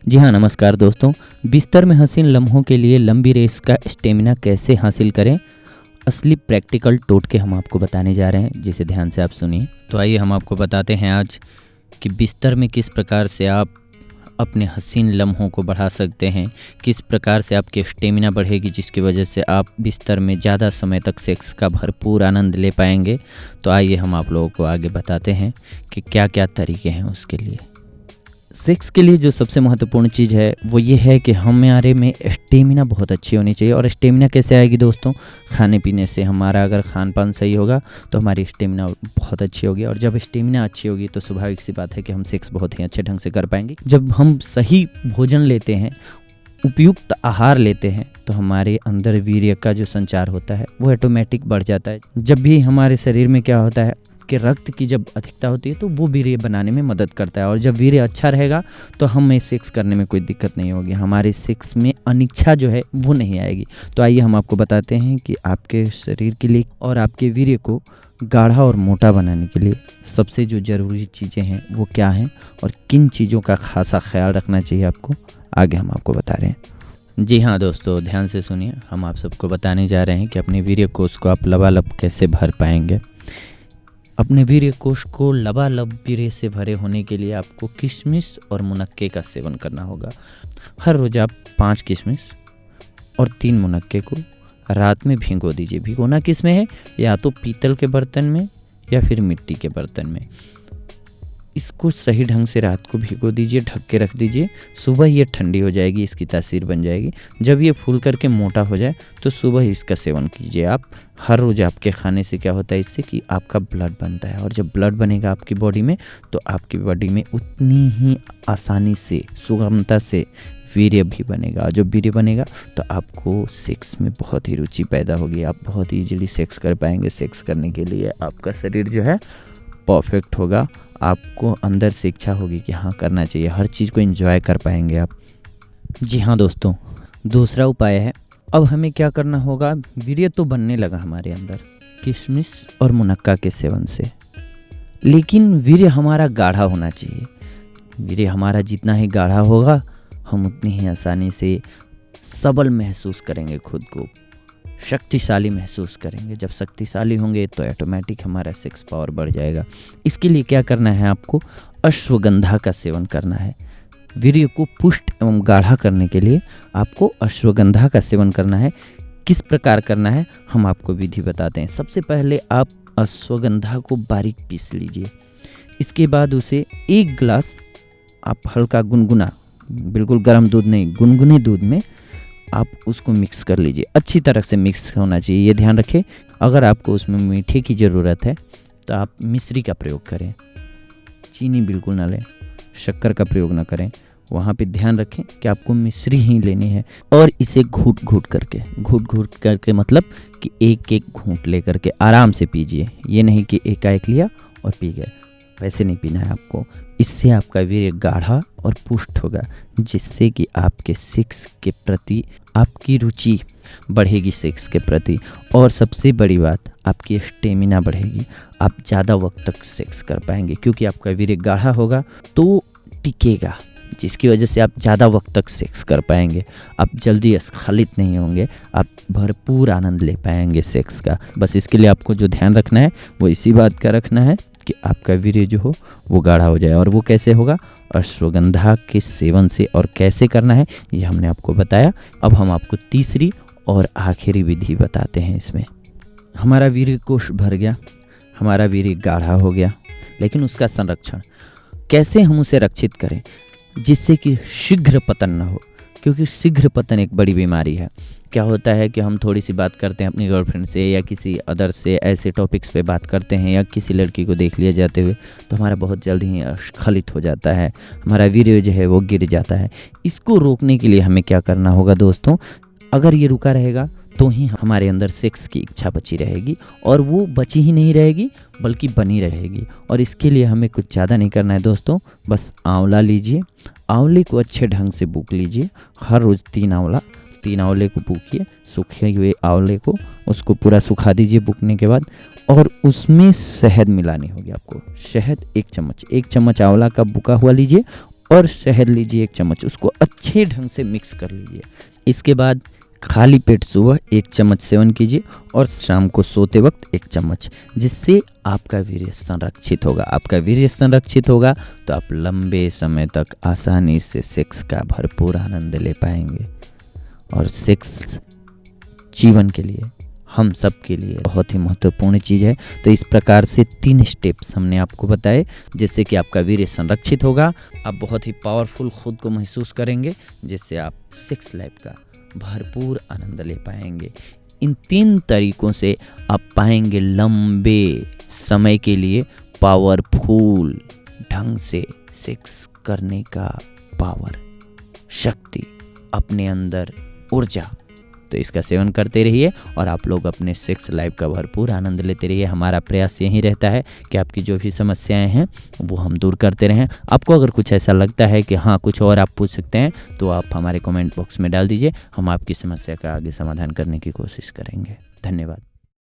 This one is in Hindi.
जी हाँ, नमस्कार दोस्तों। बिस्तर में हसीन लम्हों के लिए लंबी रेस का स्टेमिना कैसे हासिल करें, असली प्रैक्टिकल टोटके हम आपको बताने जा रहे हैं, जिसे ध्यान से आप सुनिए। तो आइए हम आपको बताते हैं आज कि बिस्तर में किस प्रकार से आप अपने हसीन लम्हों को बढ़ा सकते हैं, किस प्रकार से आपकी स्टेमिना बढ़ेगी, जिसकी वजह से आप बिस्तर में ज़्यादा समय तक सेक्स का भरपूर आनंद ले पाएंगे। तो आइए हम आप लोगों को आगे बताते हैं कि क्या क्या तरीके हैं उसके लिए। सेक्स के लिए जो सबसे महत्वपूर्ण चीज़ है वो ये है कि हमारे में स्टेमिना बहुत अच्छी होनी चाहिए। और स्टेमिना कैसे आएगी दोस्तों? खाने पीने से। हमारा अगर खान पान सही होगा तो हमारी स्टेमिना बहुत अच्छी होगी, और जब स्टेमिना अच्छी होगी तो स्वाभाविक सी बात है कि हम सेक्स बहुत ही अच्छे ढंग से कर पाएंगे। जब हम सही भोजन लेते हैं, उपयुक्त आहार लेते हैं, तो हमारे अंदर वीर्य का जो संचार होता है वो ऑटोमेटिक बढ़ जाता है। जब भी हमारे शरीर में क्या होता है कि रक्त की जब अधिकता होती है तो वो वीर्य बनाने में मदद करता है, और जब वीर्य अच्छा रहेगा तो हमें सेक्स करने में कोई दिक्कत नहीं होगी, हमारे सेक्स में अनिच्छा जो है वो नहीं आएगी। तो आइए हम आपको बताते हैं कि आपके शरीर के लिए और आपके वीर्य को गाढ़ा और मोटा बनाने के लिए सबसे जो ज़रूरी चीज़ें हैं वो क्या हैं, और किन चीज़ों का खासा ख्याल रखना चाहिए आपको, आगे हम आपको बता रहे हैं। जी हाँ दोस्तों, ध्यान से सुनिए। हम आप सबको बताने जा रहे हैं कि अपने वीर्य कोष को आप लबालब कैसे भर पाएंगे। अपने वीर्य कोष को लबालब वीर्य से भरे होने के लिए आपको किशमिश और मुनक्के का सेवन करना होगा। हर रोज़ आप 5 किशमिश और 3 मुनक्के को रात में भिगो दीजिए। भिगोना किस में है? या तो पीतल के बर्तन में या फिर मिट्टी के बर्तन में। इसको सही ढंग से रात को भिगो दीजिए, ढक के रख दीजिए। सुबह ये ठंडी हो जाएगी, इसकी तासीर बन जाएगी। जब ये फूल करके मोटा हो जाए तो सुबह इसका सेवन कीजिए आप। हर रोज़ आपके खाने से क्या होता है इससे कि आपका ब्लड बनता है, और जब ब्लड बनेगा आपकी बॉडी में तो आपकी बॉडी में उतनी ही आसानी से, सुगमता से वीर्य भी बनेगा। जब वीर्य बनेगा तो आपको सेक्स में बहुत ही रुचि पैदा होगी, आप बहुत ईजिली सेक्स कर पाएंगे। सेक्स करने के लिए आपका शरीर जो है परफेक्ट होगा, आपको अंदर से इच्छा होगी कि हाँ करना चाहिए, हर चीज़ को एंजॉय कर पाएंगे आप। जी हाँ दोस्तों, दूसरा उपाय है, अब हमें क्या करना होगा, वीर्य तो बनने लगा हमारे अंदर किशमिश और मुनक्का के सेवन से, लेकिन वीर्य हमारा गाढ़ा होना चाहिए। वीर्य हमारा जितना ही गाढ़ा होगा हम उतनी ही आसानी से सबल महसूस करेंगे, खुद को शक्तिशाली महसूस करेंगे। जब शक्तिशाली होंगे तो ऑटोमेटिक हमारा सेक्स पावर बढ़ जाएगा। इसके लिए क्या करना है, आपको अश्वगंधा का सेवन करना है। वीर्य को पुष्ट एवं गाढ़ा करने के लिए आपको अश्वगंधा का सेवन करना है। किस प्रकार करना है हम आपको विधि बताते हैं। सबसे पहले आप अश्वगंधा को बारीक पीस लीजिए। इसके बाद उसे 1 गिलास आप हल्का गुनगुना, बिल्कुल गर्म दूध नहीं, गुनगुने दूध में आप उसको मिक्स कर लीजिए। अच्छी तरह से मिक्स होना चाहिए, ये ध्यान रखें। अगर आपको उसमें मीठे की ज़रूरत है तो आप मिश्री का प्रयोग करें, चीनी बिल्कुल ना लें, शक्कर का प्रयोग ना करें। वहाँ पे ध्यान रखें कि आपको मिश्री ही लेनी है, और इसे घूट घूट करके मतलब कि एक एक घूंट ले करके आराम से पीजिए। ये नहीं कि एकाएक लिया और पी गए, वैसे नहीं पीना है आपको। इससे आपका वीर्य गाढ़ा और पुष्ट होगा, जिससे कि आपके सेक्स के प्रति आपकी रुचि बढ़ेगी, सेक्स के प्रति। और सबसे बड़ी बात, आपकी स्टेमिना बढ़ेगी, आप ज़्यादा वक्त तक सेक्स कर पाएंगे, क्योंकि आपका वीर्य गाढ़ा होगा तो टिकेगा, जिसकी वजह से आप ज़्यादा वक्त तक सेक्स कर पाएंगे। आप जल्दी स्खलित नहीं होंगे, आप भरपूर आनंद ले पाएंगे सेक्स का। बस इसके लिए आपको जो ध्यान रखना है वो इसी बात का रखना है कि आपका वीर्य जो हो वो गाढ़ा हो जाए। और वो कैसे होगा? अश्वगंधा के सेवन से। और कैसे करना है ये हमने आपको बताया। अब हम आपको तीसरी और आखिरी विधि बताते हैं। इसमें हमारा वीर्य कोष भर गया, हमारा वीर्य गाढ़ा हो गया, लेकिन उसका संरक्षण कैसे हम उसे रक्षित करें जिससे कि शीघ्र पतन ना हो, क्योंकि शीघ्र पतन एक बड़ी बीमारी है। क्या होता है कि हम थोड़ी सी बात करते हैं अपनी गर्लफ्रेंड से या किसी अदर से, ऐसे टॉपिक्स पे बात करते हैं, या किसी लड़की को देख लिया जाते हुए, तो हमारा बहुत जल्दी ही स्खलित हो जाता है, हमारा वीर्य जो है वो गिर जाता है। इसको रोकने के लिए हमें क्या करना होगा दोस्तों? अगर ये रुका रहेगा तो ही हमारे अंदर सेक्स की इच्छा बची रहेगी, और वो बची ही नहीं रहेगी बल्कि बनी रहेगी। और इसके लिए हमें कुछ ज़्यादा नहीं करना है दोस्तों, बस आंवला लीजिए, आंवले को अच्छे ढंग से बूक लीजिए। हर रोज़ 3 आंवले को बूकिए, सूखे हुए आंवले को, उसको पूरा सुखा दीजिए बूकने के बाद, और उसमें शहद मिलानी होगी आपको। शहद 1 चम्मच आंवला का बुका हुआ लीजिए और शहद लीजिए 1 चम्मच, उसको अच्छे ढंग से मिक्स कर लीजिए। इसके बाद खाली पेट सुबह 1 चम्मच सेवन कीजिए और शाम को सोते वक्त 1 चम्मच, जिससे आपका वीर्य संरक्षित होगा। आपका वीर्य संरक्षित होगा तो आप लंबे समय तक आसानी से सेक्स का भरपूर आनंद ले पाएंगे। और सेक्स जीवन के लिए, हम सब के लिए बहुत ही महत्वपूर्ण चीज़ है। तो इस प्रकार से 3 स्टेप्स हमने आपको बताए, जिससे कि आपका वीर्य संरक्षित होगा, आप बहुत ही पावरफुल खुद को महसूस करेंगे, जिससे आप सेक्स लाइफ का भरपूर आनंद ले पाएंगे। इन 3 तरीकों से आप पाएंगे लंबे समय के लिए पावरफुल ढंग से सेक्स करने का पावर, शक्ति, अपने अंदर ऊर्जा। तो इसका सेवन करते रहिए और आप लोग अपने सेक्स लाइफ का भरपूर आनंद लेते रहिए। हमारा प्रयास यही रहता है कि आपकी जो भी समस्याएं हैं वो हम दूर करते रहें। आपको अगर कुछ ऐसा लगता है कि हाँ कुछ और आप पूछ सकते हैं तो आप हमारे कमेंट बॉक्स में डाल दीजिए, हम आपकी समस्या का आगे समाधान करने की कोशिश करेंगे। धन्यवाद।